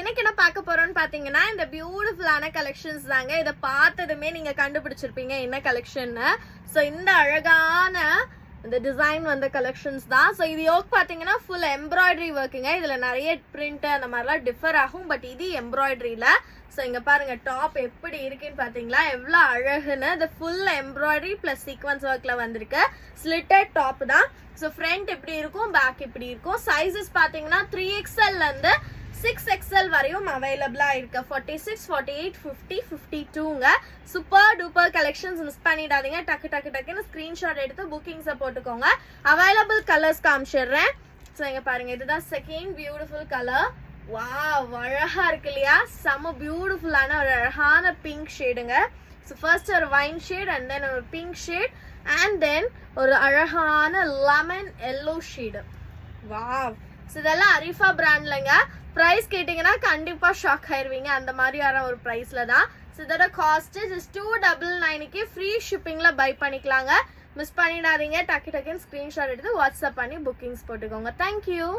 இன்னைக்கு என்ன பார்க்க போறோம்னு பாத்தீங்கன்னா இந்த பியூட்டிஃபுல்லான கலெக்ஷன்ஸ் தாங்க. இதை பார்த்ததுமே நீங்க கண்டுபிடிச்சிருப்பீங்க என்ன கலெக்ஷன்னு. ஸோ இந்த அழகான இந்த டிசைன் வந்த கலெக்ஷன்ஸ் தான். ஸோ இது யோக் பார்த்தீங்கன்னா ஃபுல் எம்ப்ராய்டரி ஒர்க்குங்க. இதில் நிறைய பிரிண்ட் அந்த மாதிரிலாம் டிஃபர் ஆகும். பட் இது எம்ப்ராய்டரியில். ஸோ இங்கே பாருங்க டாப் எப்படி இருக்குன்னு பார்த்தீங்களா, எவ்வளோ அழகுன்னு. இது ஃபுல் எம்ப்ராய்டரி ப்ளஸ் சீக்வன்ஸ் ஒர்க்கில் வந்திருக்கு. ஸ்லிட்டட் டாப் தான். ஸோ ஃப்ரண்ட் இப்படி இருக்கும், பேக் இப்படி இருக்கும். சைஸஸ் பார்த்தீங்கன்னா 3XL சிக்ஸ் வரையும் அவைலபிளா இருக்கு. 46, 48, 50, 52ங்க. Super duper collections. மிஸ் பண்ணிடாதீங்க. டக்குன்னு ஸ்கிரீன்ஷாட் எடுத்து புக்கிங்ஸை போட்டுக்கோங்க. அவைலபிள் கலர்ஸ் காமிச்சிடுறேன். ஸோ இங்க பாருங்க, இதுதான் செகண்ட் பியூட்டிஃபுல் கலர். வாவ், அழகா இருக்கு இல்லையா? செம பியூட்டிஃபுல்லான ஒரு அழகான பிங்க் ஷேடுங்க. ஸோ ஃபர்ஸ்ட் ஒரு வைன் ஷேட் அண்ட் தென் ஒரு பிங்க் ஷேட் அண்ட் தென் ஒரு அழகான lemon yellow shade. Wow. So இதெல்லாம் அரிஃபா பிராண்ட்லங்க. ப்ரைஸ் கேட்டிங்கன்னா கண்டிப்பாக ஷாக் ஆயிருவீங்க. அந்த மாதிரியான ஒரு ப்ரைஸில் தான். ஸோ இதோட காஸ்ட் ஜஸ்ட் 299க்கு ஃப்ரீ ஷிப்பிங்கில் பை பண்ணிக்கலாங்க. மிஸ் பண்ணிடாதீங்க. டக்குன்னு ஸ்க்ரீன்ஷாட் எடுத்து வாட்ஸ்அப் பண்ணி புக்கிங்ஸ் போட்டுக்கோங்க. தேங்க்யூ.